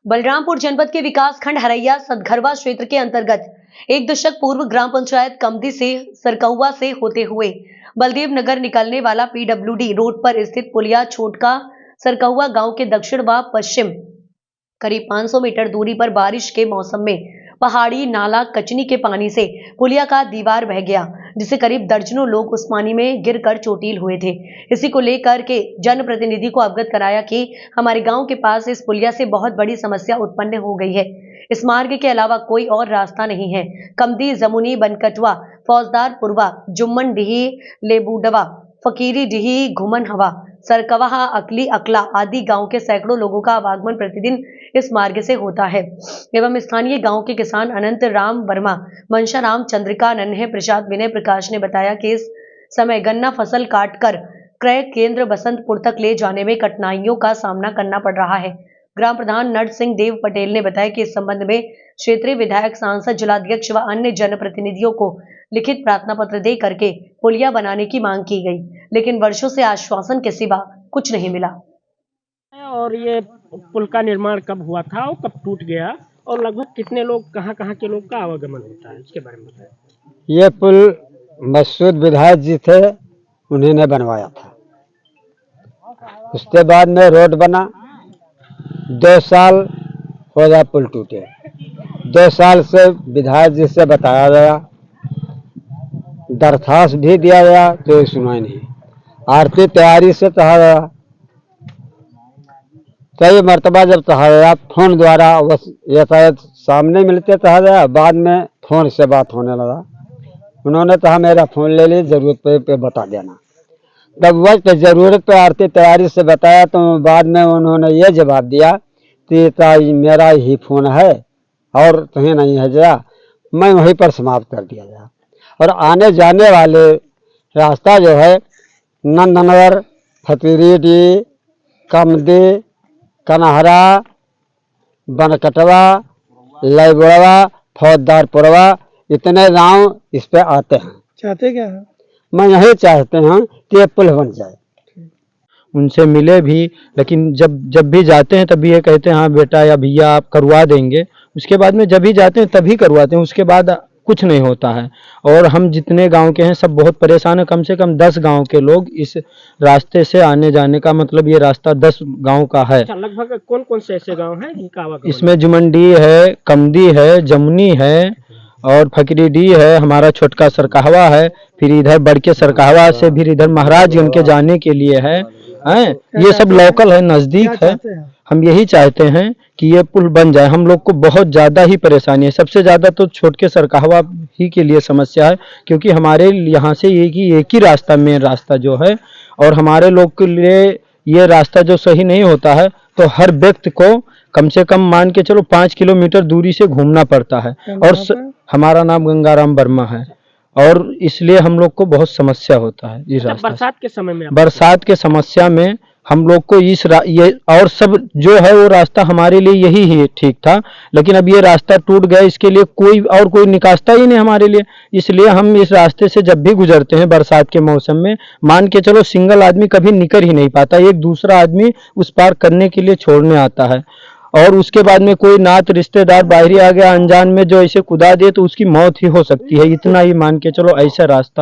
बलरामपुर जनपद के विकास खंड हरैया सतघरवा क्षेत्र के अंतर्गत एक दशक पूर्व ग्राम पंचायत कमदी से सरकहुआ से होते हुए बलदेव नगर निकलने वाला पीडब्ल्यूडी रोड पर स्थित पुलिया छोटका सरकहुआ गांव के दक्षिण व पश्चिम करीब 500 मीटर दूरी पर बारिश के मौसम में पहाड़ी नाला कचनी के पानी से पुलिया का दीवार बह गया, जिससे करीब दर्जनों लोग उस पानी में गिरकर चोटिल हुए थे। इसी को लेकर के जनप्रतिनिधि को अवगत कराया कि हमारे गांव के पास इस पुलिया से बहुत बड़ी समस्या उत्पन्न हो गई है। इस मार्ग के अलावा कोई और रास्ता नहीं है। कमदी, जमुनी, बनकटवा, फौजदार पुरवा, जुम्मन डीही, लेबूडवा, फकीरी डीही, घुमन हवा, सरकवाहा, अकली अकला आदि गांव के सैकड़ों लोगों का आवागमन प्रतिदिन इस मार्ग से होता है। एवं स्थानीय गांव के किसान अनंत राम वर्मा, मनशा राम, चंद्रिका, नन्हे प्रसाद, विनय प्रकाश ने बताया कि इस समय गन्ना फसल काटकर क्रय केंद्र बसंतपुर तक ले जाने में कठिनाइयों का सामना करना पड़ रहा है। ग्राम प्रधान नट सिंह देव पटेल ने बताया कि इस संबंध में क्षेत्रीय विधायक, सांसद, जिलाध्यक्ष व अन्य जनप्रतिनिधियों को लिखित प्रार्थना पत्र दे करके पुलिया बनाने की मांग की गई, लेकिन वर्षों से आश्वासन के सिवा कुछ नहीं मिला। और ये पुल का निर्माण कब हुआ था और कब टूट गया और लगभग कितने लोग, कहाँ के लोग का आवागमन होता है, इसके बारे में बताएं। ये पुल मसूद विधायक जी थे, उन्होंने बनवाया था। उसके बाद में रोड बना, 2 साल हो गया पुल टूटे। 2 साल से विधायक जी से बताया गया, दरखास्त भी दिया गया, तो सुनाई नहीं। आरती तैयारी से कहा गया, कई मरतबा जब कहा गया फोन द्वारा, यातायात सामने मिलते कहा गया, बाद में फोन से बात होने लगा। उन्होंने कहा मेरा फोन ले ली, जरूरत पे बता देना। तब वक्त जरूरत पे आरती तैयारी से बताया, तो बाद में उन्होंने ये जवाब दिया कि मेरा ही फोन है और कहीं नहीं है जा, मैं वहीं पर समाप्त कर दिया गया। और आने जाने वाले रास्ता जो है नंदनगर, फकीरीडी, कमदी, कनहरा, बनकटवा, लेबुड़वा, फौजदार पुरवा, इतने गांव इस पे आते हैं। चाहते क्या है? मैं यही चाहते हैं कि ये पुल बन जाए। उनसे मिले भी, लेकिन जब भी जाते हैं तभी ये कहते हैं हाँ बेटा या भैया आप करवा देंगे। उसके बाद में जब भी जाते हैं तभी करवाते हैं, उसके बाद कुछ नहीं होता है। और हम जितने गांव के हैं सब बहुत परेशान हैं। कम से कम 10 गांव के लोग इस रास्ते से आने जाने का, मतलब ये रास्ता 10 गांव का है। लगभग कौन कौन से ऐसे गांव हैं जिनका आवागमन? इसमें जुमंडी है, कमदी है, जमुनी है और फकीरीडी है, हमारा छोटका सरकहवा है, फिर इधर बड़के सरकहवा से फिर इधर महाराजगंज के जाने के लिए है। ये सब लोकल है, नजदीक है। हम यही चाहते हैं कि ये पुल बन जाए। हम लोग को बहुत ज्यादा ही परेशानी है, सबसे ज्यादा तो छोटके सरकहवा ही के लिए समस्या है, क्योंकि हमारे यहाँ से एक ही रास्ता, मेन रास्ता जो है, और हमारे लोग के लिए ये रास्ता जो सही नहीं होता है, तो हर व्यक्ति को कम से कम मान के चलो 5 किलोमीटर दूरी से घूमना पड़ता है। और हमारा नाम गंगाराम वर्मा है, और इसलिए हम लोग को बहुत समस्या होता है इस रास्ते। बरसात के समय में, बरसात के समस्या में हम लोग को ये और सब जो है वो रास्ता हमारे लिए यही ही ठीक था, लेकिन अब ये रास्ता टूट गया, इसके लिए कोई निकास्ता ही नहीं हमारे लिए। इसलिए हम इस रास्ते से जब भी गुजरते हैं बरसात के मौसम में, मान के चलो सिंगल आदमी कभी निकल ही नहीं पाता, एक दूसरा आदमी उस पार करने के लिए छोड़ने आता है। और उसके बाद में कोई नात रिश्तेदार बाहरी आ गया अनजान में जो ऐसे कुदा दे तो उसकी मौत ही हो सकती है। इतना ही मान के चलो ऐसा रास्ता है।